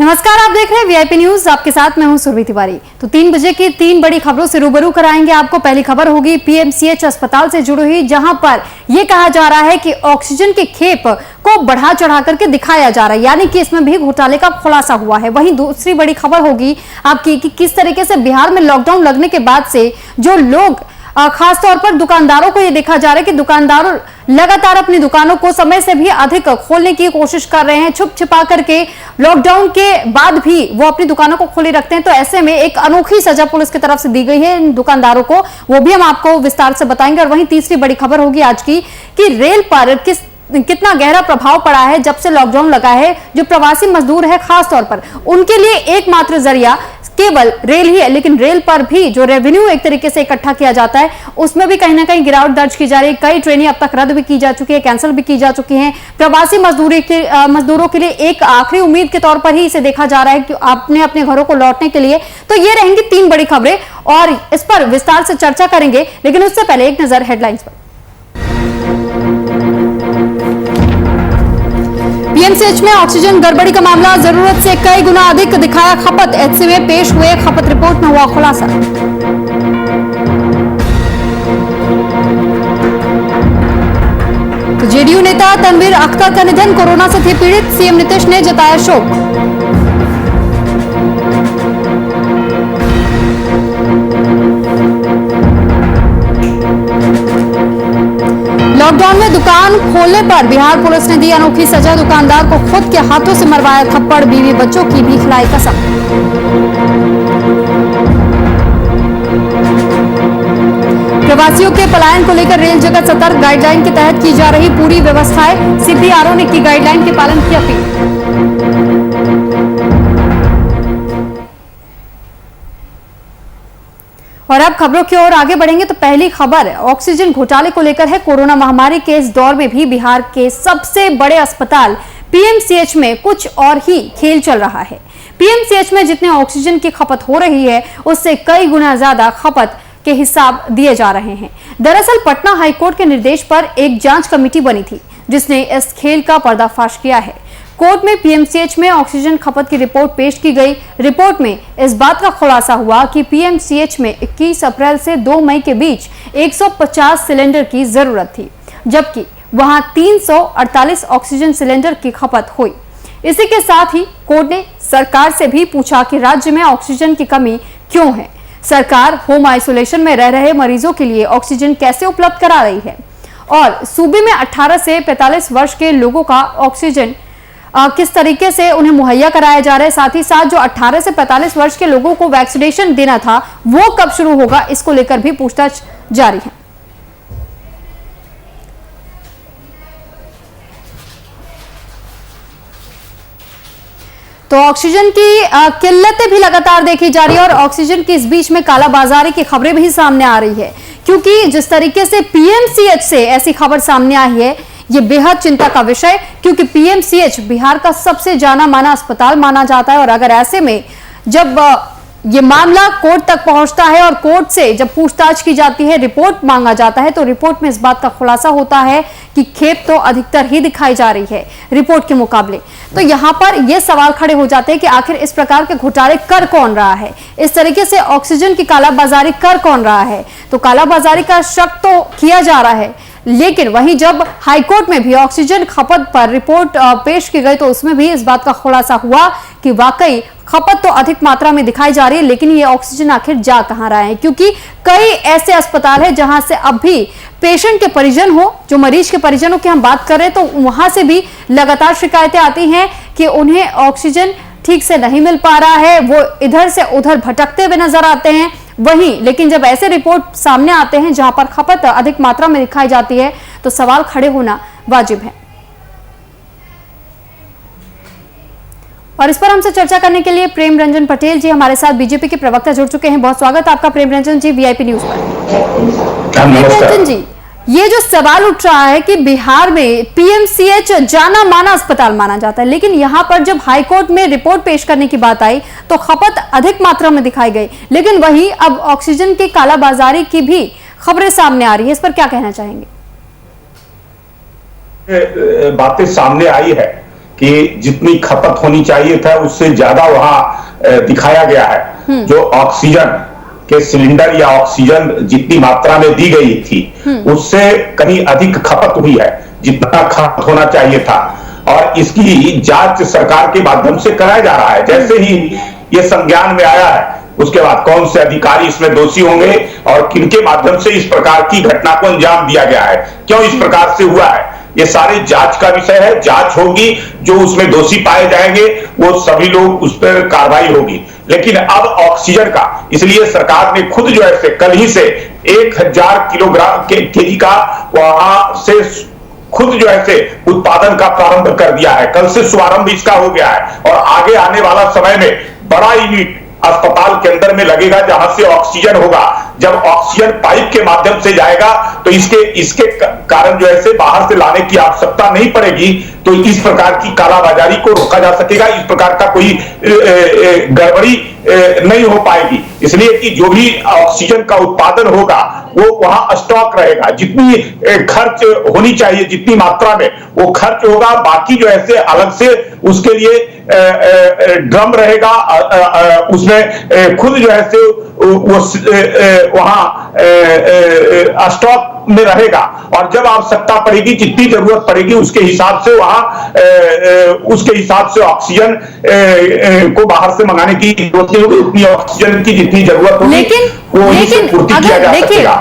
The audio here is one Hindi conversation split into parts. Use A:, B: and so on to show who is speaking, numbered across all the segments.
A: नमस्कार, आप देख रहे हैं वीआईपी न्यूज। आपके साथ मैं हूं सुरभि तिवारी। तो 3 बजे की 3 बड़ी खबरों से रूबरू कराएंगे आपको। पहली खबर होगी पीएमसीएच अस्पताल से जुड़ी हुई, जहां पर यह कहा जा रहा है कि ऑक्सीजन की खेप को बढ़ा चढ़ा करके दिखाया जा रहा है, यानी कि इसमें भी घोटाले का खुलासा हुआ है। वहीं दूसरी बड़ी खबर होगी आपकी कि किस तरीके से बिहार में लॉकडाउन लगने के बाद से जो लोग, खासतौर पर दुकानदारों को ये देखा जा रहा है कि दुकानदार लगातार अपनी दुकानों को समय से भी अधिक खोलने की कोशिश कर रहे हैं, छुप छिपा करके लॉकडाउन के बाद भी वो अपनी दुकानों को खोली रखते हैं। तो ऐसे में एक अनोखी सजा पुलिस की तरफ से दी गई है इन दुकानदारों को, वो भी हम आपको विस्तार से बताएंगे। और वहीं तीसरी बड़ी खबर होगी आज की कि रेल पर कितना गहरा प्रभाव पड़ा है जब से लॉकडाउन लगा है। जो प्रवासी मजदूर है खासतौर पर उनके लिए एकमात्र जरिया केवल रेल ही है, लेकिन रेल पर भी जो रेवेन्यू एक तरीके से इकट्ठा किया जाता है उसमें भी कहीं ना कहीं गिरावट दर्ज की जा रही है। कई ट्रेनें अब तक रद्द भी की जा चुकी है, कैंसिल भी की जा चुकी हैं। प्रवासी मजदूरों के लिए एक आखिरी उम्मीद के तौर पर ही इसे देखा जा रहा है कि आपने अपने घरों को लौटने के लिए। तो ये रहेंगी 3 बड़ी खबरें और इस पर विस्तार से चर्चा करेंगे, लेकिन उससे पहले एक नजर हेडलाइंस पर। पीएमसीएच में ऑक्सीजन गड़बड़ी का मामला जरूरत से कई गुना अधिक दिखाया खपत। एचसी में पेश हुए खपत रिपोर्ट में हुआ खुलासा। तो जेडीयू नेता तनवीर अख्तर का निधन, कोरोना से थे पीड़ित, सीएम नीतीश ने जताया शोक। लॉकडाउन में दुकान खोलने पर बिहार पुलिस ने दी अनोखी सजा, दुकानदार को खुद के हाथों से मरवाया थप्पड़, बीवी बच्चों की भी खिलाई कसम। प्रवासियों के पलायन को लेकर रेल जगत सतर्क, गाइडलाइन के तहत की जा रही पूरी व्यवस्थाएं, सीपीआरओ ने की गाइडलाइन के पालन की अपील। और अब खबरों की ओर आगे बढ़ेंगे। तो पहली खबर ऑक्सीजन घोटाले को लेकर है। कोरोना महामारी के इस दौर में भी बिहार के सबसे बड़े अस्पताल पीएमसीएच में कुछ और ही खेल चल रहा है। पीएमसीएच में जितने ऑक्सीजन की खपत हो रही है उससे कई गुना ज्यादा खपत के हिसाब दिए जा रहे हैं। दरअसल पटना हाईकोर्ट के निर्देश पर एक जांच कमेटी बनी थी जिसने इस खेल का पर्दाफाश किया है। कोर्ट में पीएमसीएच में ऑक्सीजन खपत की रिपोर्ट पेश की गई। रिपोर्ट में इस बात का खुलासा हुआ कि पीएमसीएच में 21 अप्रैल से 2 मई के बीच 150 सिलेंडर की जरूरत थी, जबकि वहां 348 ऑक्सीजन सिलेंडर की खपत हुई। इसी के साथ ही कोर्ट ने सरकार से भी पूछा कि राज्य में ऑक्सीजन की कमी क्यों है, सरकार होम आइसोलेशन में रह रहे मरीजों के लिए ऑक्सीजन कैसे उपलब्ध करा रही है, और सूबे में 18 से 45 वर्ष के लोगों का ऑक्सीजन किस तरीके से उन्हें मुहैया कराया जा रहा है। साथ ही साथ जो 18 से 45 वर्ष के लोगों को वैक्सीनेशन देना था वो कब शुरू होगा, इसको लेकर भी पूछताछ जारी है। तो ऑक्सीजन की किल्लतें भी लगातार देखी जा रही है और ऑक्सीजन की इस बीच में कालाबाजारी की खबरें भी सामने आ रही है, क्योंकि जिस तरीके से पीएमसीएच से ऐसी खबर सामने आई है ये बेहद चिंता का विषय, क्योंकि पीएमसीएच बिहार का सबसे जाना माना अस्पताल माना जाता है। और अगर ऐसे में जब ये मामला कोर्ट तक पहुंचता है और कोर्ट से जब पूछताछ की जाती है, रिपोर्ट मांगा जाता है, तो रिपोर्ट में इस बात का खुलासा होता है कि खेप तो अधिकतर ही दिखाई जा रही है रिपोर्ट के मुकाबले। तो यहां पर ये सवाल खड़े हो जाते हैं कि आखिर इस प्रकार के घोटाले कर कौन रहा है, इस तरीके से ऑक्सीजन की कालाबाजारी कर कौन रहा है। तो कालाबाजारी का शक तो किया जा रहा है, लेकिन वहीं जब हाईकोर्ट में भी ऑक्सीजन खपत पर रिपोर्ट पेश की गई तो उसमें भी इस बात का खुलासा हुआ कि वाकई खपत तो अधिक मात्रा में दिखाई जा रही है, लेकिन ये ऑक्सीजन आखिर जा कहां रहा है, क्योंकि कई ऐसे अस्पताल है जहां से अब भी पेशेंट के परिजन हो, जो मरीज के परिजनों की हम बात कर रहे हैं, तो वहां से भी लगातार शिकायतें आती हैं कि उन्हें ऑक्सीजन ठीक से नहीं मिल पा रहा है, वो इधर से उधर भटकते हुए नजर आते हैं। वहीं लेकिन जब ऐसे रिपोर्ट सामने आते हैं जहां पर खपत अधिक मात्रा में दिखाई जाती है तो सवाल खड़े होना वाजिब है। और इस पर हमसे चर्चा करने के लिए प्रेम रंजन पटेल जी हमारे साथ बीजेपी के प्रवक्ता जुड़ चुके हैं। बहुत स्वागत आपका प्रेम रंजन जी वीआईपी न्यूज पर। प्रेम रंजन जी, ये जो सवाल उठ रहा है कि बिहार में पीएमसीएच जाना माना अस्पताल माना जाता है, लेकिन यहां पर जब हाईकोर्ट में रिपोर्ट पेश करने की बात आई तो खपत अधिक मात्रा में दिखाई गई, लेकिन वहीं अब ऑक्सीजन की कालाबाजारी की भी खबरें सामने आ रही है, इस पर क्या कहना चाहेंगे?
B: बातें सामने आई है कि जितनी खपत होनी चाहिए था उससे ज्यादा वहां दिखाया गया है। जो ऑक्सीजन के सिलेंडर या ऑक्सीजन जितनी मात्रा में दी गई थी उससे कहीं अधिक खपत हुई है जितना खपत होना चाहिए था, और इसकी जांच सरकार के माध्यम से कराया जा रहा है। जैसे ही ये संज्ञान में आया है उसके बाद कौन से अधिकारी इसमें दोषी होंगे और किनके माध्यम से इस प्रकार की घटना को अंजाम दिया गया है, क्यों इस प्रकार से हुआ है, ये सारे जांच का विषय है। जांच होगी, जो उसमें दोषी पाए जाएंगे वो सभी लोग उस पर कार्रवाई होगी। लेकिन अब ऑक्सीजन का, इसलिए सरकार ने खुद जो है कल ही से 1000 किलोग्राम केजी का वहां से खुद जो है उत्पादन का प्रारंभ कर दिया है। कल से शुभारंभ इसका हो गया है और आगे आने वाला समय में बड़ा यूनिट अस्पताल के अंदर में लगेगा जहां से ऑक्सीजन होगा। जब ऑक्सीजन पाइप के माध्यम से जाएगा तो इसके कारण जो है बाहर से लाने की आवश्यकता नहीं पड़ेगी, तो इस प्रकार की कालाबाजारी को रोका जा सकेगा। इस प्रकार का कोई गड़बड़ी नहीं हो पाएगी, इसलिए कि जो भी ऑक्सीजन का उत्पादन होगा वो वहां स्टॉक रहेगा। जितनी खर्च होनी चाहिए जितनी मात्रा में वो खर्च होगा, बाकी जो है अलग से उसके लिए ड्रम रहेगा, उसमें खुद जो है वो वहां स्टॉक में रहेगा और जब आवश्यकता पड़ेगी जितनी जरूरत पड़ेगी उसके हिसाब से ऑक्सीजन को बाहर से मंगाने की जरूरत नहीं होगी। उतनी ऑक्सीजन की जितनी जरूरत होगी वो पूर्ति किया जा सकेगा।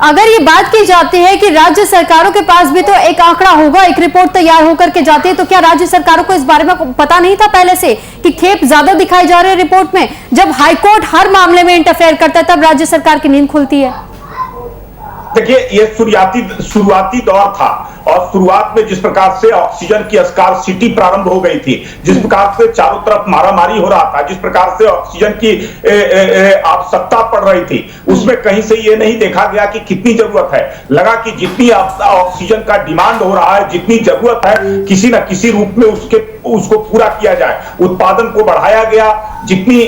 A: अगर ये बात की जाती है कि राज्य सरकारों के पास भी तो एक आंकड़ा होगा, एक रिपोर्ट तैयार होकर के जाती है, तो क्या राज्य सरकारों को इस बारे में पता नहीं था पहले से कि खेप ज्यादा दिखाई जा रही है रिपोर्ट में? जब हाईकोर्ट हर मामले में इंटरफेयर करता है तब राज्य सरकार की नींद खुलती है।
B: देखिए, ये शुरुआती दौर था और शुरुआत में जिस प्रकार से ऑक्सीजन की स्कार्सिटी प्रारंभ हो गई थी, जिस प्रकार से चारों तरफ मारामारी हो रहा था, जिस प्रकार से ऑक्सीजन की आवश्यकता पड़ रही थी, उसमें कहीं से ये नहीं देखा गया कि कितनी जरूरत है। लगा कि जितनी ऑक्सीजन का डिमांड हो रहा है, जितनी जरूरत है, किसी न किसी रूप में उसको पूरा किया जाए। उत्पादन को बढ़ाया गया, जितनी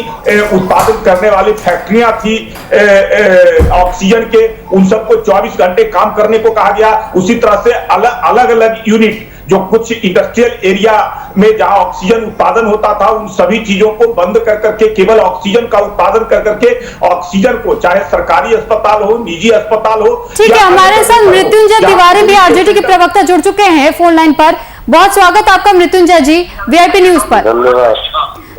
B: उत्पादन करने वाली फैक्ट्रियां थी ऑक्सीजन के, उन सबको 24 घंटे काम करने को कहा गया। उसी तरह से अलग अलग यूनिट जो कुछ इंडस्ट्रियल एरिया में जहां ऑक्सीजन उत्पादन होता था उन सभी चीजों को बंद कर करके केवल ऑक्सीजन का उत्पादन कर करके ऑक्सीजन को, चाहे सरकारी अस्पताल हो, निजी अस्पताल हो।
A: ठीक है, हमारे साथ मृत्युंजय तिवारी भी आरजेडी के प्रवक्ता जुड़ चुके हैं फोन लाइन पर। बहुत स्वागत आपका मृत्युंजय जी वीआईपी न्यूज पर।
C: धन्यवाद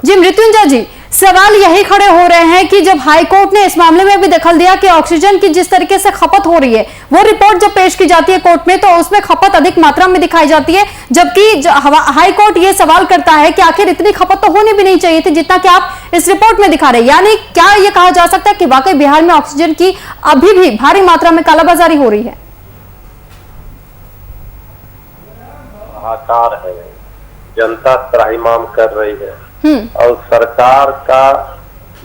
A: जी मृत्युंजय जी, सवाल यही खड़े हो रहे हैं कि जब हाईकोर्ट ने इस मामले में भी दखल दिया कि ऑक्सीजन की जिस तरीके से खपत हो रही है, वो रिपोर्ट जब पेश की जाती है कोर्ट में तो उसमें खपत अधिक मात्रा में दिखाई जाती है, जबकि हाईकोर्ट ये सवाल करता है कि आखिर इतनी खपत तो होनी भी नहीं चाहिए थी जितना कि आप इस रिपोर्ट में दिखा रहे हैं। यानी क्या ये कहा जा सकता है कि वाकई बिहार में ऑक्सीजन की अभी भी भारी मात्रा में कालाबाजारी हो रही है?
C: हाहाकार है, जनता त्राहिमाम कर रही है और सरकार का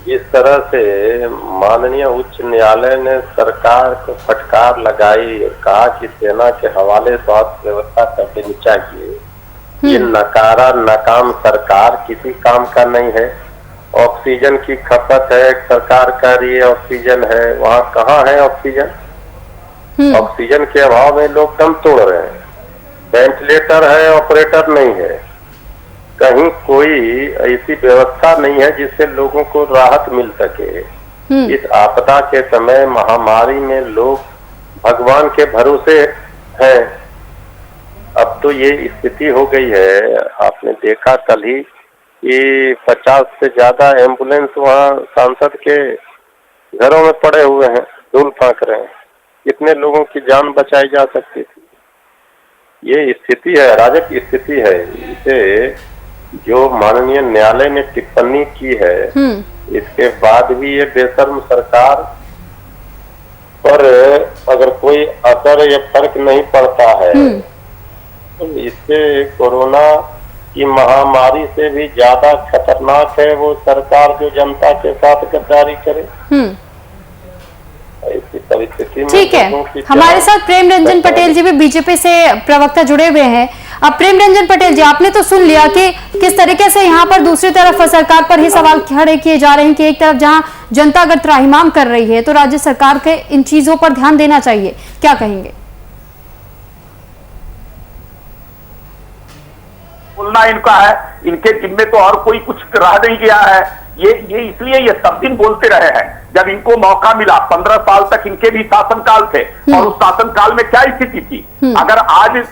C: जिस तरह से माननीय उच्च न्यायालय ने सरकार को फटकार लगाई, कहा कि सेना के हवाले स्वास्थ्य व्यवस्था कर देनी चाहिए। ये नकारा नाकाम सरकार किसी काम का नहीं है। ऑक्सीजन की खपत है, सरकार कह रही है ऑक्सीजन है, वहाँ कहाँ है ऑक्सीजन? ऑक्सीजन के अभाव में लोग दम तोड़ रहे हैं। वेंटिलेटर है, ऑपरेटर नहीं है, कहीं कोई ऐसी व्यवस्था नहीं है जिससे लोगों को राहत मिल सके। इस आपदा के समय महामारी में लोग भगवान के भरोसे हैं। अब तो ये स्थिति हो गई है, आपने देखा कल ही कि 50 से ज्यादा एम्बुलेंस वहाँ सांसद के घरों में पड़े हुए हैं, धूल फांक रहे हैं। कितने लोगों की जान बचाई जा सकती थी? ये स्थिति है, अराजक स्थिति है। इसे जो माननीय न्यायालय ने टिप्पणी की है, इसके बाद भी ये बेशर्म सरकार पर अगर कोई असर या फर्क नहीं पड़ता है तो इससे कोरोना की महामारी से भी ज्यादा खतरनाक है वो सरकार जो जनता के साथ गद्दारी करे। ऐसी परिस्थिति में
A: ठीक है, हमारे साथ प्रेम रंजन पटेल जी भी बीजेपी से प्रवक्ता जुड़े हुए हैं। अब प्रेम रंजन पटेल जी, आपने तो सुन लिया कि किस तरीके से यहाँ पर दूसरी तरफ सरकार पर ही सवाल खड़े किए जा रहे हैं कि एक तरफ जहाँ जनता अगर त्राहिमाम कर रही है तो राज्य सरकार के इन चीजों पर ध्यान देना चाहिए, क्या कहेंगे?
D: बोलना इनका है, इनके जिम्मे तो और कोई कुछ रह नहीं गया है। ये इसलिए ये सब दिन बोलते रहे हैं। जब इनको मौका मिला, 15 साल तक इनके भी शासनकाल थे, और उस शासनकाल में क्या स्थिति थी। अगर आज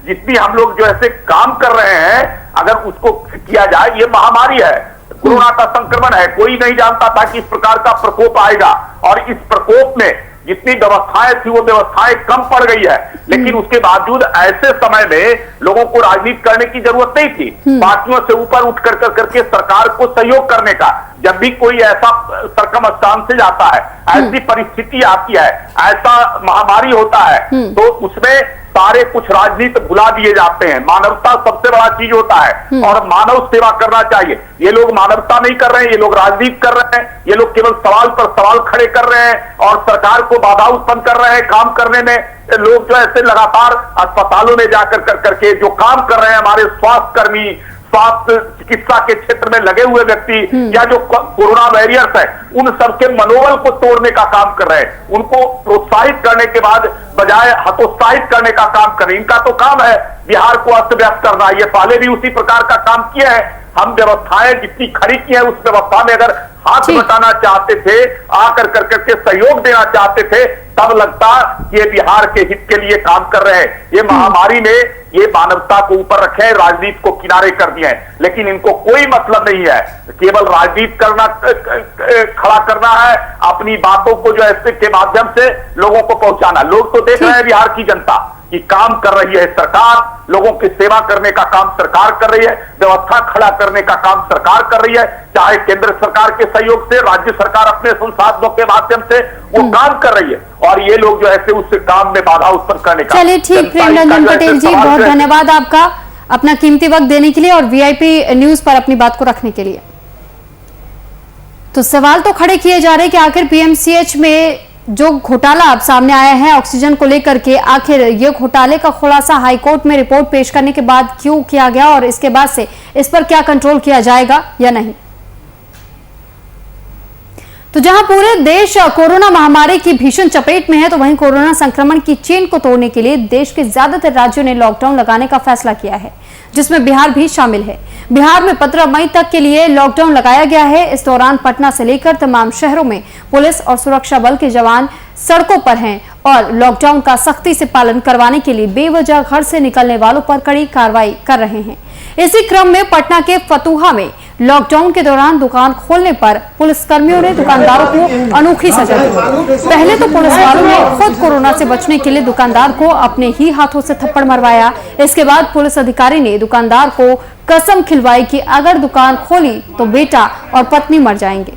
D: जितनी हम लोग जो ऐसे काम कर रहे हैं, अगर उसको किया जाए, ये महामारी है, कोरोना का संक्रमण है, कोई नहीं जानता था कि इस प्रकार का प्रकोप आएगा, और इस प्रकोप में जितनी व्यवस्थाएं थी वो व्यवस्थाएं कम पड़ गई है। लेकिन उसके बावजूद ऐसे समय में लोगों को राजनीति करने की जरूरत नहीं थी। पार्टियों से ऊपर उठ करके सरकार को सहयोग करने का, जब भी कोई ऐसा सर्कमस्टांसेस आता है, ऐसी परिस्थिति आती है, ऐसा महामारी होता है, तो उसमें सारे कुछ राजनीति भुला दिए जाते हैं। मानवता सबसे बड़ा चीज होता है, और मानव सेवा करना चाहिए। ये लोग मानवता नहीं कर रहे हैं, ये लोग राजनीति कर रहे हैं, ये लोग केवल सवाल पर सवाल खड़े कर रहे हैं, और सरकार को बाधा उत्पन्न कर रहे हैं काम करने में। लोग जो ऐसे लगातार अस्पतालों में जाकर करके जो काम कर रहे हैं, हमारे स्वास्थ्य कर्मी, स्वास्थ्य चिकित्सा के क्षेत्र में लगे हुए व्यक्ति, या जो कोरोना वॉरियर्स है, उन सबके मनोबल को तोड़ने का काम कर रहे हैं। उनको प्रोत्साहित करने के बाद बजाय हतोत्साहित करने का काम कर रहे हैं। इनका तो काम है बिहार को अस्त व्यस्त करना। ये पहले भी उसी प्रकार का काम किया है। हम व्यवस्थाएं जितनी खड़ी की है, उस व्यवस्था में अगर हाथ बटाना चाहते थे, आकर करके सहयोग देना चाहते थे, तब लगता कि ये बिहार के हित के लिए काम कर रहे हैं। ये महामारी ने ये मानवता को ऊपर रखे हैं, राजनीति को किनारे कर दिया है। लेकिन इनको कोई मतलब नहीं है, केवल राजनीति करना, खड़ा करना है, अपनी बातों को जो ऐसे के माध्यम से लोगों को पहुंचाना। लोग तो देख रहे हैं बिहार की जनता कि काम कर रही है सरकार, लोगों की सेवा करने का काम सरकार कर रही है, व्यवस्था खड़ा करने का काम सरकार कर रही है। चाहे केंद्र सरकार के सहयोग से, राज्य सरकार अपने संसाधनों के माध्यम से वो काम कर रही है, और ये लोग जो ऐसे उस काम में बाधा उत्पन्न करने का।
A: चलिए ठीक, प्रेमरंजन पटेल जी, बहुत धन्यवाद आपका अपना कीमती वक्त देने के लिए और वीआईपी न्यूज पर अपनी बात को रखने के लिए। तो सवाल तो खड़े किए जा रहे हैं कि आखिर पीएमसीएच में जो घोटाला अब सामने आया है ऑक्सीजन को लेकर के, आखिर ये घोटाले का खुलासा हाईकोर्ट में रिपोर्ट पेश करने के बाद क्यों किया गया, और इसके बाद से इस पर क्या कंट्रोल किया जाएगा या नहीं। तो जहां पूरे देश कोरोना महामारी की भीषण चपेट में है, तो वहीं कोरोना संक्रमण की चेन को तोड़ने के लिए देश के ज्यादातर राज्यों ने लॉकडाउन लगाने का फैसला किया है, जिसमें बिहार भी शामिल है। बिहार में 15 मई तक के लिए लॉकडाउन लगाया गया है। इस दौरान पटना से लेकर तमाम शहरों में पुलिस और सुरक्षा बल के जवान सड़कों पर हैं और लॉकडाउन का सख्ती से पालन करवाने के लिए बेवजह घर से निकलने वालों पर कड़ी कार्रवाई कर रहे हैं। इसी क्रम में पटना के फतुहा में लॉकडाउन के दौरान दुकान खोलने पर पुलिसकर्मियों ने दुकानदारों को अनोखी सजा दी। पहले तो पुलिस वालों ने खुद कोरोना से बचने के लिए दुकानदार को अपने ही हाथों से थप्पड़ मरवाया। इसके बाद पुलिस अधिकारी ने दुकानदार को कसम खिलवाई कि अगर दुकान खोली तो बेटा और पत्नी मर जाएंगे।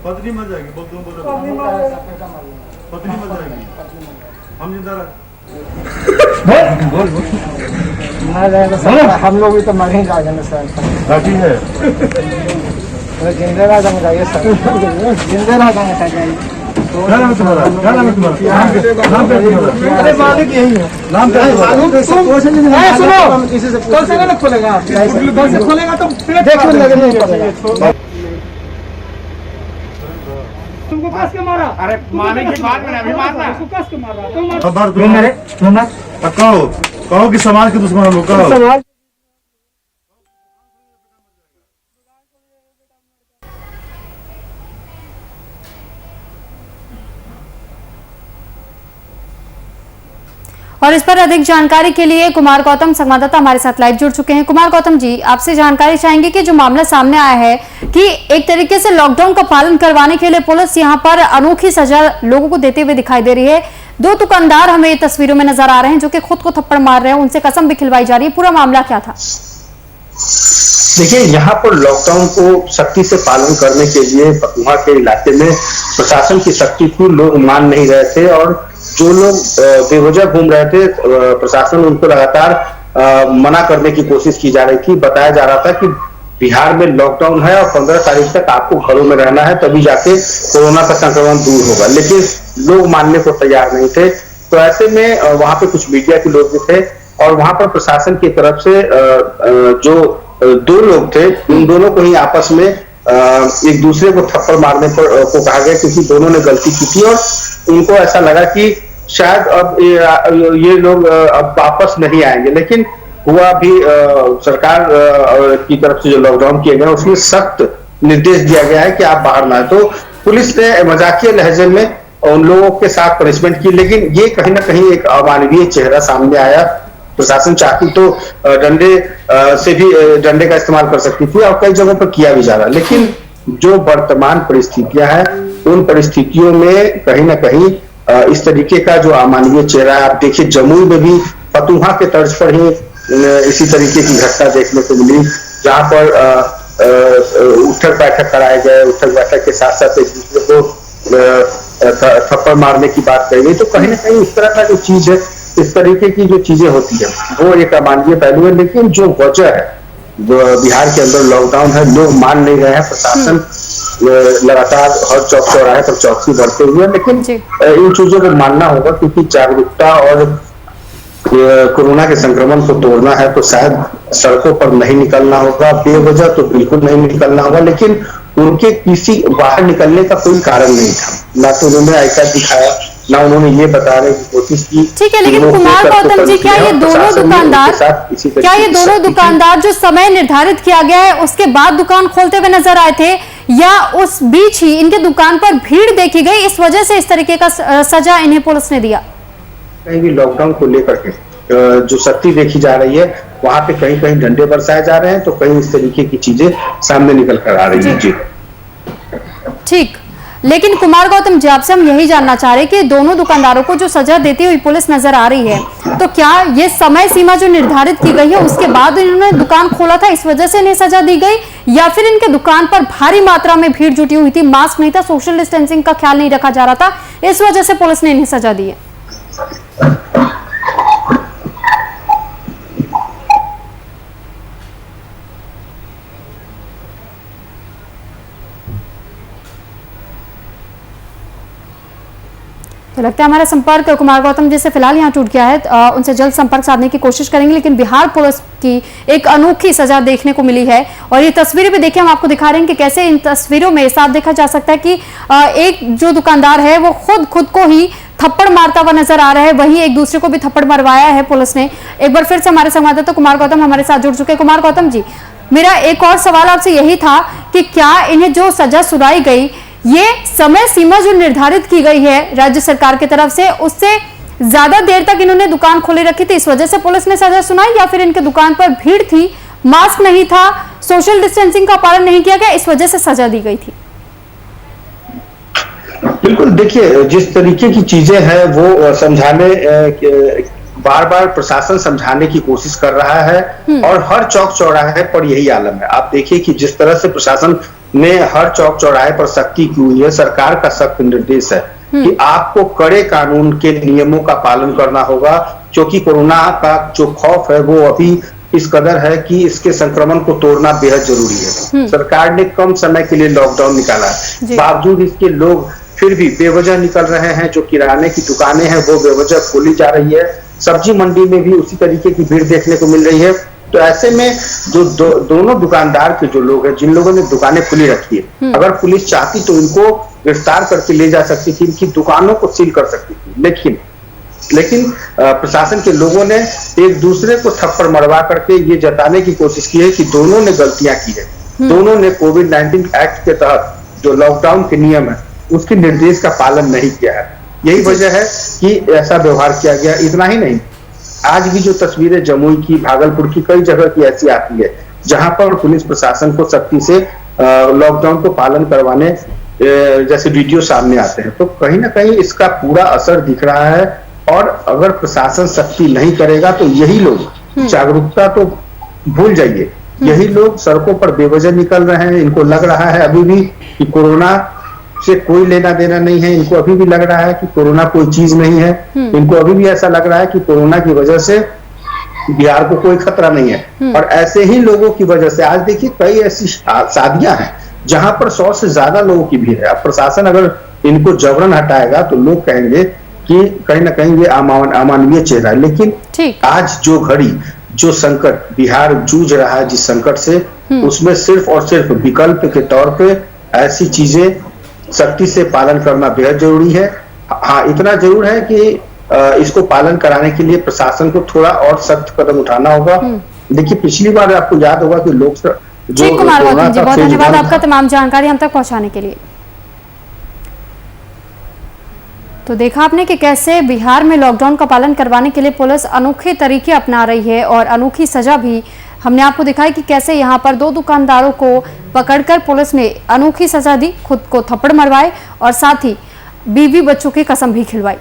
E: पत्नी मर जाएगी, पत्नी मर जाएगी, हम जिंदा रह
F: हम लोग भी तो मरेंगे सर।
E: बाकी है
F: जिंदे रह जाएंगे सर, जिंदे रह जाएंगे।
E: क्या नाम है तुम्हारा? क्या नाम है तुम्हारा? नाम क्या है?
F: अरे मालिक यही है। नाम क्या है? सुनो, कल से ना खोलेगा, कल से खोलेगा तो देखो लगने पड़ेगा। तुमको कस के मारा? अरे मारने के बाद में अभी मारना, उसको कस के मारा, तुम मार।
E: तुम कहो कि समाज के दुश्मन हम लोग कहो।
A: और इस पर अधिक जानकारी के लिए कुमार गौतम संवाददाता हमारे साथ लाइव जुड़ चुके हैं। कुमार गौतम जी, आपसे जानकारी चाहेंगे कि जो मामला सामने आया है कि एक तरीके से लॉकडाउन का पालन करवाने के लिए पुलिस यहां पर अनोखी सजा लोगों को देते हुए दिखाई दे रही है। 2 दुकानदार हमें ये तस्वीरों में नजर आ रहे हैं जो कि खुद को थप्पड़ मार रहे हैं, उनसे कसम भी खिलवाई जा रही है। पूरा मामला क्या था?
G: देखिए, यहाँ पर लॉकडाउन को सख्ती से पालन करने के लिए फतुहा के इलाके में प्रशासन की सख्ती थी, लोग मान नहीं रहे थे और जो लोग बेवजह घूम रहे थे प्रशासन उनको लगातार मना करने की कोशिश की जा रही थी। बताया जा रहा था कि बिहार में लॉकडाउन है और 15 तारीख तक आपको घरों में रहना है, तभी जाके कोरोना का संक्रमण दूर होगा, लेकिन लोग मानने को तैयार नहीं थे। तो ऐसे में वहां पे कुछ मीडिया के लोग भी थे और वहां पर प्रशासन की तरफ से जो 2 लोग थे, उन दोनों को ही आपस में एक दूसरे को थप्पड़ मारने को कहा गया, क्योंकि दोनों ने गलती की थी और उनको ऐसा लगा कि शायद अब ये लोग अब वापस नहीं आएंगे। लेकिन हुआ भी सरकार की तरफ से जो लॉकडाउन किया गया उसमें सख्त निर्देश दिया गया है कि आप बाहर ना आए। तो पुलिस ने मजाकिया लहजे में उन लोगों के साथ पनिशमेंट की, लेकिन ये कहीं ना कहीं एक अमानवीय चेहरा सामने आया। प्रशासन चाहती तो डंडे से भी डंडे का इस्तेमाल कर सकती थी और कई जगहों पर किया भी जा रहा, लेकिन जो वर्तमान परिस्थितियां हैं उन परिस्थितियों में कहीं ना कहीं इस तरीके का जो अमानवीय चेहरा है, आप देखिए जमुई में भी फतुहा के तर्ज पर ही इसी तरीके की घटना देखने को मिली, जहां पर उठक बैठक कराए गए, उठक बैठक के साथ साथ एक दूसरे को थप्पड़ मारने की बात कही गई। तो कहीं ना कहीं इस तरह का जो चीज है, इस तरीके की जो चीजें होती है वो एक अमानवीय पहलू है। लेकिन जो वजह है बिहार के अंदर लॉकडाउन है, लोग मान नहीं रहे हैं, प्रशासन लगातार हर चौक चौराहे पर चौकसी बढ़ते हुए, लेकिन इन चीजों को मानना होगा क्योंकि जागरूकता और कोरोना के संक्रमण को तोड़ना है तो शायद सड़कों पर नहीं निकलना होगा, बेवजह तो बिल्कुल नहीं निकलना होगा। लेकिन उनके किसी बाहर निकलने का कोई कारण नहीं था, ना तो उन्होंने आई कार्ड दिखाया, ना उन्होंने ये बताने की कोशिश की।
A: ठीक है, लेकिन कुमार गौतम जी, क्या ये दोनों दुकानदार जो समय निर्धारित किया गया है उसके बाद दुकान खोलते हुए नजर आए थे, या उस बीच ही इनके दुकान पर भीड़ देखी गई, इस वजह से इस तरीके का सजा इन्हें पुलिस ने दिया?
G: कहीं भी लॉकडाउन को लेकर के जो सख्ती देखी जा रही है वहां पे कहीं कहीं डंडे बरसाए जा रहे हैं, तो कहीं इस तरीके की चीजें सामने निकल कर आ रही है। जी
A: ठीक, लेकिन कुमार गौतम जी, आपसे हम यही जानना चाह रहे हैं कि दोनों दुकानदारों को जो सजा देती हुई पुलिस नजर आ रही है, तो क्या ये समय सीमा जो निर्धारित की गई है उसके बाद इन्होंने दुकान खोला था, इस वजह से इन्हें सजा दी गई, या फिर इनके दुकान पर भारी मात्रा में भीड़ जुटी हुई थी, मास्क नहीं था, सोशल डिस्टेंसिंग का ख्याल नहीं रखा जा रहा था, इस वजह से पुलिस ने इन्हें सजा दी है? तो लगता है हमारा संपर्क कुमार गौतम जी से फिलहाल यहाँ टूट गया है, उनसे जल्द संपर्क साधने की कोशिश करेंगे। लेकिन बिहार पुलिस की एक अनोखी सजा देखने को मिली है और ये तस्वीरें भी देखिए हम आपको दिखा रहे हैं कि कैसे इन तस्वीरों में साफ देखा जा सकता है कि एक जो दुकानदार है वो खुद को ही थप्पड़ मारता हुआ नजर आ रहा है, वहीं एक दूसरे को भी थप्पड़ मरवाया है पुलिस ने। एक बार फिर से हमारे संवाददाता कुमार गौतम हमारे साथ जुड़ चुके हैं। कुमार गौतम जी, मेरा एक और सवाल आपसे यही था कि क्या इन्हें जो सजा सुनाई गई, ये समय सीमा जो निर्धारित की गई है राज्य सरकार की तरफ से, उससे ज्यादा देर तक इन्होंने दुकान खोली रखी थी, इस वजह से पुलिस ने सजा सुनाई, या फिर इनके दुकान पर भीड़ थी, मास्क नहीं था, सोशल डिस्टेंसिंग का पालन नहीं किया गया, इस वजह से सजा दी गई थी?
G: बिल्कुल, देखिए जिस तरीके की चीजें हैं वो समझाने बार बार प्रशासन समझाने की कोशिश कर रहा है और हर चौक चौराहे पर यही आलम है। आप देखिए कि जिस तरह से प्रशासन ने हर चौक चौराहे पर सख्ती की हुई है, सरकार का सख्त निर्देश है कि आपको कड़े कानून के नियमों का पालन करना होगा, क्योंकि कोरोना का जो खौफ है वो अभी इस कदर है कि इसके संक्रमण को तोड़ना बेहद जरूरी है। सरकार ने कम समय के लिए लॉकडाउन निकाला है, बावजूद इसके लोग फिर भी बेवजह निकल रहे हैं। जो किराने की दुकानें हैं वो बेवजह खोली जा रही है, सब्जी मंडी में भी उसी तरीके की भीड़ देखने को मिल रही है। तो ऐसे में जो दोनों दुकानदार के जो लोग हैं, जिन लोगों ने दुकानें खुली रखी है, अगर पुलिस चाहती तो इनको गिरफ्तार करके ले जा सकती थी, इनकी दुकानों को सील कर सकती थी। लेकिन प्रशासन के लोगों ने एक दूसरे को थप्पड़ मरवा करके ये जताने की कोशिश की है कि दोनों ने गलतियां की है, दोनों ने कोविड-19 एक्ट के तहत जो लॉकडाउन के नियम है उसके निर्देश का पालन नहीं किया है। यही वजह है कि ऐसा व्यवहार किया गया। इतना ही नहीं, आज भी जो तस्वीरें जमुई की, भागलपुर की, कई जगह की ऐसी आती है जहां पर पुलिस प्रशासन को सख्ती से लॉकडाउन को पालन करवाने जैसे वीडियो सामने आते हैं, तो कहीं ना कहीं इसका पूरा असर दिख रहा है। और अगर प्रशासन सख्ती नहीं करेगा तो यही लोग, जागरूकता तो भूल जाइए, यही लोग सड़कों पर बेवजह निकल रहे हैं। इनको लग रहा है अभी भी कि कोरोना से कोई लेना देना नहीं है, इनको अभी भी लग रहा है कि कोरोना कोई चीज नहीं है, इनको अभी भी ऐसा लग रहा है कि कोरोना की वजह से बिहार को कोई खतरा नहीं है। और ऐसे ही लोगों की वजह से आज देखिए कई ऐसी शादियां हैं जहां पर 100 से ज्यादा लोगों की भीड़ है। अब प्रशासन अगर इनको जबरन हटाएगा तो लोग कहेंगे कि कहीं ना कहीं ये अमानवीय चेहरा है। लेकिन आज जो घड़ी जो संकट बिहार जूझ रहा है, जिस संकट से, उसमें सिर्फ और सिर्फ विकल्प के तौर पे ऐसी चीजें सख्ती से पालन करना बेहद जरूरी है। हाँ, इतना जरूर है कि इसको पालन कराने के लिए प्रशासन को थोड़ा और सख्त कदम उठाना होगा। देखिए, पिछली बार आपको याद होगा कि लोग
A: जी कुमार गौतम जी, बहुत धन्यवाद आपका तमाम जानकारी हम तक पहुंचाने के लिए। तो देखा आपने कि कैसे बिहार में लॉकडाउन का पालन करवाने के लिए पुलिस अनोखे तरीके अपना रही है और अनोखी सजा भी हमने आपको दिखाई कि कैसे यहां पर 2 दुकानदारों को पकड़कर पुलिस ने अनोखी सजा दी, खुद को थप्पड़ मरवाए और साथ ही बीवी बच्चों की कसम भी खिलवाई।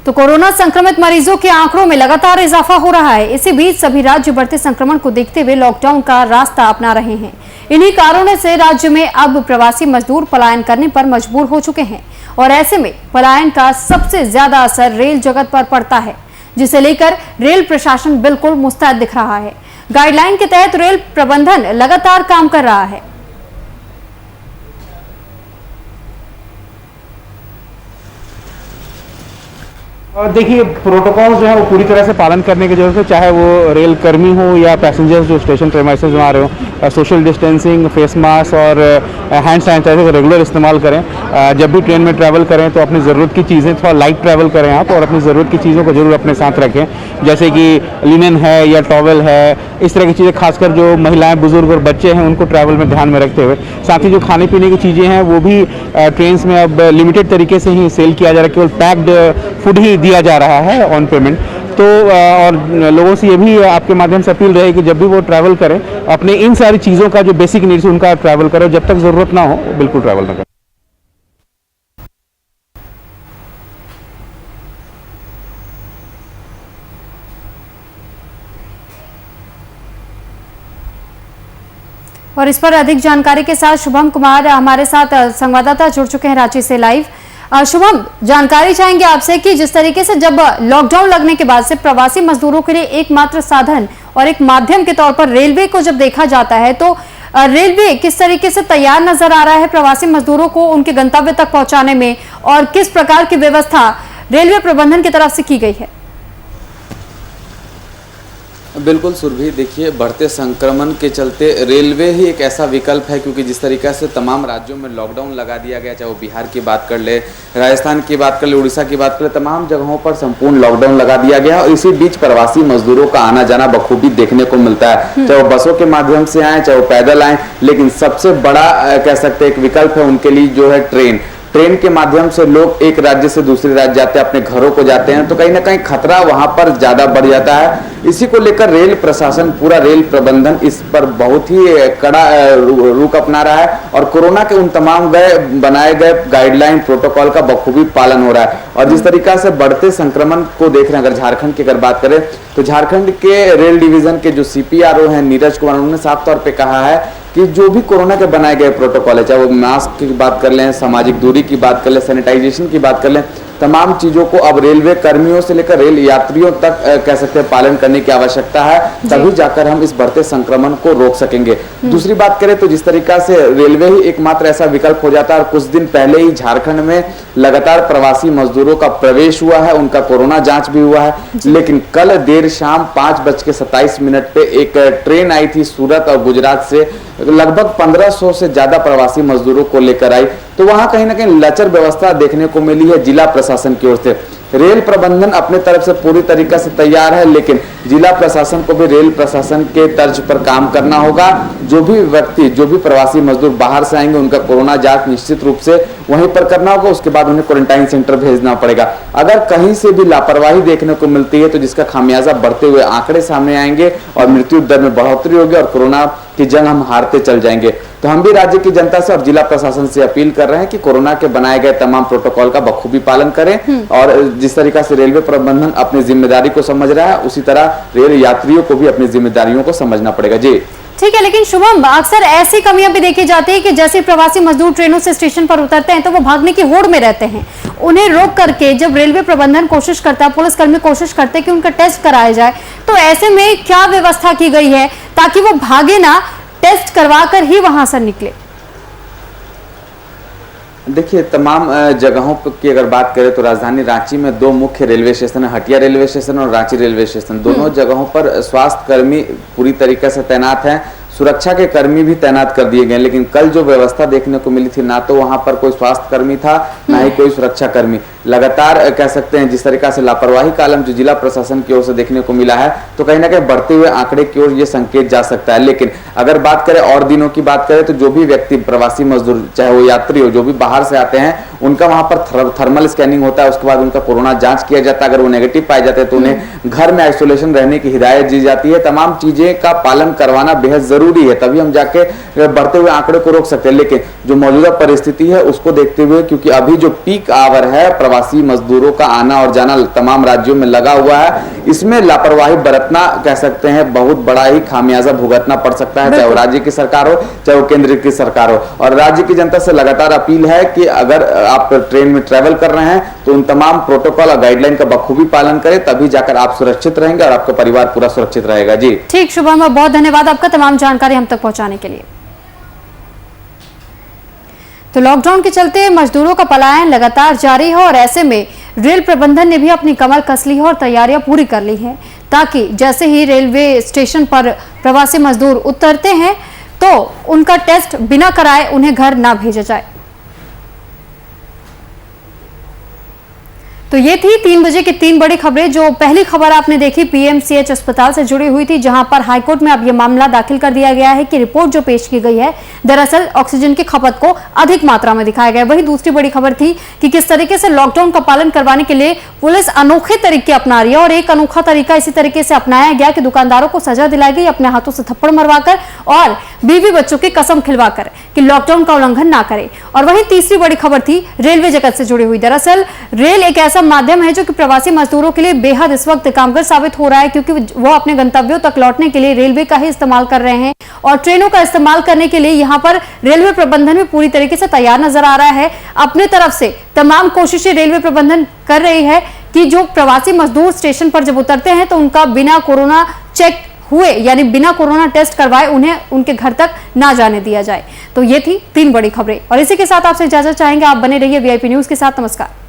A: तो कोरोना संक्रमित मरीजों के आंकड़ों में लगातार इजाफा हो रहा है। इसी बीच सभी राज्य बढ़ते संक्रमण को देखते हुए लॉकडाउन का रास्ता अपना रहे हैं। इन्हीं कारणों से राज्य में अब प्रवासी मजदूर पलायन करने पर मजबूर हो चुके हैं और ऐसे में पलायन का सबसे ज्यादा असर रेल जगत पर पड़ता है, जिसे लेकर रेल प्रशासन बिल्कुल मुस्तैद दिख रहा है। गाइडलाइन के तहत रेल प्रबंधन लगातार काम कर रहा है।
H: देखिए, प्रोटोकॉल जो है वो पूरी तरह से पालन करने की जरूरत है, चाहे वो रेल कर्मी हो या पैसेंजर्स जो स्टेशन प्रेमाइसेस में आ रहे हो। सोशल डिस्टेंसिंग, फेस मास्क और हैंड सैनिटाइजर का रेगुलर इस्तेमाल करें। जब भी ट्रेन में ट्रैवल करें तो अपनी ज़रूरत की चीज़ें, थोड़ा लाइट ट्रैवल करें आप, और अपनी ज़रूरत की चीज़ों को जरूर अपने साथ रखें, जैसे कि लिनन है या टॉवल है, इस तरह की चीज़ें। खासकर जो महिलाएं, बुजुर्ग और बच्चे हैं उनको ट्रैवल में ध्यान में रखते हुए। साथ ही जो खाने पीने की चीज़ें हैं वो भी ट्रेन में अब लिमिटेड तरीके से ही सेल किया जा रहा है, केवल पैक्ड फूड ही दिया जा रहा है ऑन पेमेंट। तो और लोगों से ये भी आपके माध्यम से अपील रहे कि जब भी वो ट्रैवल करें, अपने इन सारी चीज़ों का जो बेसिक नीड्स उनका ट्रैवल करें, जब तक ज़रूरत ना हो बिल्कुल ट्रैवल ना करें।
A: और इस पर अधिक जानकारी के साथ शुभम कुमार हमारे साथ संवाददाता जुड़ चुके हैं रांची से लाइव। शुभम, जानकारी चाहेंगे आपसे कि जिस तरीके से जब लॉकडाउन लगने के बाद से प्रवासी मजदूरों के लिए एकमात्र साधन और एक माध्यम के तौर पर रेलवे को जब देखा जाता है, तो रेलवे किस तरीके से तैयार नजर आ रहा है प्रवासी मजदूरों को उनके गंतव्य तक पहुंचाने में, और किस प्रकार की व्यवस्था रेलवे प्रबंधन की तरफ से की गई है?
I: बिल्कुल सुरभि, देखिए, बढ़ते संक्रमण के चलते रेलवे ही एक ऐसा विकल्प है, क्योंकि जिस तरीके से तमाम राज्यों में लॉकडाउन लगा दिया गया, चाहे वो बिहार की बात कर ले, राजस्थान की बात कर ले, उड़ीसा की बात कर ले, तमाम जगहों पर संपूर्ण लॉकडाउन लगा दिया गया। और इसी बीच प्रवासी मजदूरों का आना जाना बखूबी देखने को मिलता है, चाहे वो बसों के माध्यम से आए, चाहे वो पैदल आए। लेकिन सबसे बड़ा कह सकते हैं एक विकल्प है उनके लिए जो है ट्रेन के माध्यम से लोग एक राज्य से दूसरे राज्य जाते हैं, अपने घरों को जाते हैं, तो कहीं ना कहीं खतरा वहां पर ज्यादा बढ़ जाता है। इसी को लेकर रेल प्रशासन, पूरा रेल प्रबंधन इस पर बहुत ही कड़ा रुख अपना रहा है और कोरोना के उन तमाम बनाए गए गाइडलाइन, प्रोटोकॉल का बखूबी पालन हो रहा है। और जिस तरीका से बढ़ते संक्रमण को देख रहे हैं, अगर झारखंड की अगर बात करें तो झारखंड के रेल डिवीजन के जो CPRO हैं नीरज कुमार, उन्होंने साफ तौर पर कहा है कि जो भी कोरोना के बनाए गए प्रोटोकॉल है, चाहे वो मास्क की बात कर लें, सामाजिक दूरी की बात कर लें, सैनिटाइजेशन की बात कर लें, तमाम चीजों को अब रेलवे कर्मियों से लेकर रेल यात्रियों तक कह सकते हैं पालन करने की आवश्यकता है, तभी जाकर हम इस बढ़ते संक्रमण को रोक सकेंगे। दूसरी बात करें तो जिस तरीका से रेलवे ही एकमात्र ऐसा विकल्प हो जाता है, और कुछ दिन पहले ही झारखंड में लगातार प्रवासी मजदूरों का प्रवेश हुआ है, उनका कोरोना जांच भी हुआ है। लेकिन कल देर शाम 5:27 पे एक ट्रेन आई थी सूरत और गुजरात से, लगभग 1500 से ज्यादा प्रवासी मजदूरों को लेकर आई। तो वहां कहीं ना कहीं लचर व्यवस्था देखने को मिली है जिला प्रशासन की ओर से। रेल प्रबंधन अपने तरफ से पूरी तरीके से तैयार है, लेकिन जिला प्रशासन को भी रेल प्रशासन के तर्ज पर काम करना होगा। जो भी व्यक्ति, जो भी प्रवासी मजदूर बाहर से आएंगे, उनका कोरोना जांच निश्चित रूप से वहीं पर करना होगा, उसके बाद उन्हें क्वारंटाइन सेंटर भेजना पड़ेगा। अगर कहीं से भी लापरवाही देखने को मिलती है तो जिसका खामियाजा बढ़ते हुए आंकड़े सामने आएंगे और मृत्यु दर में बढ़ोतरी होगी और कोरोना की जंग हम हारते चल जाएंगे। तो हम भी राज्य की जनता से और जिला प्रशासन से अपील कर रहे हैं कि कोरोना के बनाए गए तमाम प्रोटोकॉल का बखूबी पालन करें, और जिस तरीका से रेलवे प्रबंधन अपनी जिम्मेदारी को समझ रहा है, उसी तरह रेल यात्रियों को भी अपनी जिम्मेदारियों को समझना पड़ेगा। जी
A: ठीक है, लेकिन शुभम, अक्सर ऐसी कमियां भी देखी जाती है कि जैसे प्रवासी मजदूर ट्रेनों से स्टेशन पर उतरते हैं तो वो भागने की होड़ में रहते हैं। उन्हें रोक करके जब रेलवे प्रबंधन कोशिश करता है, पुलिसकर्मी कोशिश करते हैं कि उनका टेस्ट कराया जाए, तो ऐसे में क्या व्यवस्था की गई है ताकि वो भागे ना, टेस्ट करवा कर ही वहां से निकले?
I: देखिए, तमाम जगहों की अगर बात करें तो राजधानी रांची में 2 मुख्य रेलवे स्टेशन है, हटिया रेलवे स्टेशन और रांची रेलवे स्टेशन। दोनों जगहों पर स्वास्थ्य कर्मी पूरी तरीके से तैनात हैं, सुरक्षा के कर्मी भी तैनात कर दिए गए। लेकिन कल जो व्यवस्था देखने को मिली थी, ना तो वहां पर कोई स्वास्थ्य कर्मी था, ना ही कोई सुरक्षा कर्मी। लगातार कह सकते हैं जिस तरीका से लापरवाही का आलम जो जिला प्रशासन की ओर से देखने को मिला है, तो कहीं ना कहीं बढ़ते हुए आंकड़े की ओर ये संकेत जा सकता है। लेकिन अगर बात करें और दिनों की बात करें तो जो भी व्यक्ति प्रवासी मजदूर, चाहे वो यात्री हो, जो भी बाहर से आते हैं, उनका वहां पर थर्मल स्कैनिंग होता है। उसके बाद उनका कोरोना जांच किया जाता है। अगर वो नेगेटिव पाए जाते हैं तो उन्हें घर में आइसोलेशन रहने की हिदायत दी जाती है। तमाम चीजें का पालन करवाना बेहद जरूरी है, तभी हम जाके बढ़ते हुए आंकड़े को रोक सकते हैं। लेकिन जो मौजूदा परिस्थिति है उसको देखते हुए, क्योंकि अभी जो पीक आवर है, प्रवासी मजदूरों का आना और जाना तमाम राज्यों में लगा हुआ है, इसमें लापरवाही बरतना कह सकते हैं बहुत बड़ा ही खामियाजा भुगतना पड़ सकता है, चाहे वो राज्य की सरकार हो, चाहे वो केंद्र की सरकार हो। और राज्य की जनता से लगातार अपील है कि अगर आप ट्रेन में ट्रैवल कर रहे हैं तो उन तमाम प्रोटोकॉल और गाइडलाइन का बखूबी पालन करें, तभी जाकर आप सुरक्षित रहेंगे और आपका परिवार पूरा सुरक्षित रहेगा। जी
A: ठीक, शुभम, बहुत धन्यवाद आपका तमाम जानकारी हम तक पहुंचाने के लिए। तो लॉकडाउन के चलते मजदूरों का पलायन लगातार जारी है और ऐसे में रेल प्रबंधन ने भी अपनी कमर कस ली है और तैयारियां पूरी कर ली हैं, ताकि जैसे ही रेलवे स्टेशन पर प्रवासी मजदूर उतरते हैं तो उनका टेस्ट बिना कराए उन्हें घर ना भेजा जाए। तो ये थी 3 बजे की 3 बड़ी खबरें। जो पहली खबर आपने देखी पीएमसीएच अस्पताल से जुड़ी हुई थी, जहां पर हाईकोर्ट में अब यह मामला दाखिल कर दिया गया है कि रिपोर्ट जो पेश की गई है दरअसल ऑक्सीजन की खपत को अधिक मात्रा में दिखाया गया। वही दूसरी बड़ी खबर थी कि किस तरीके से लॉकडाउन का पालन करवाने के लिए पुलिस अनोखे तरीके अपना रही है और एक अनोखा तरीका इसी तरीके से अपनाया गया कि दुकानदारों को सजा दिलाई गई अपने हाथों से थप्पड़ मरवाकर और बीवी बच्चों की कसम खिलवाकर कि लॉकडाउन का उल्लंघन ना करे। और वहीं तीसरी बड़ी खबर थी रेलवे जगत से जुड़ी हुई। दरअसल रेल एक ऐसा माध्यम है जो कि प्रवासी मजदूरों के लिए बेहद इस वक्त कामगार साबित हो रहा है, क्योंकि वो अपने गंतव्यों तक लौटने के लिए रेलवे का ही इस्तेमाल कर रहे हैं और ट्रेनों का इस्तेमाल करने के लिए यहाँ पर रेलवे प्रबंधन भी पूरी तरीके से तैयार नजर आ रहा है। अपने तरफ से तमाम कोशिशें रेलवे प्रबंधन कर रही है कि जो प्रवासी मजदूर स्टेशन पर जब उतरते हैं तो उनका बिना कोरोना चेक हुए, यानी बिना कोरोना टेस्ट करवाए उन्हें उनके घर तक ना जाने दिया जाए। तो ये थी 3 बड़ी खबरें और इसी के साथ आपसे इजाजत चाहेंगे। आप बने रहिए वीआईपी न्यूज के साथ। नमस्कार।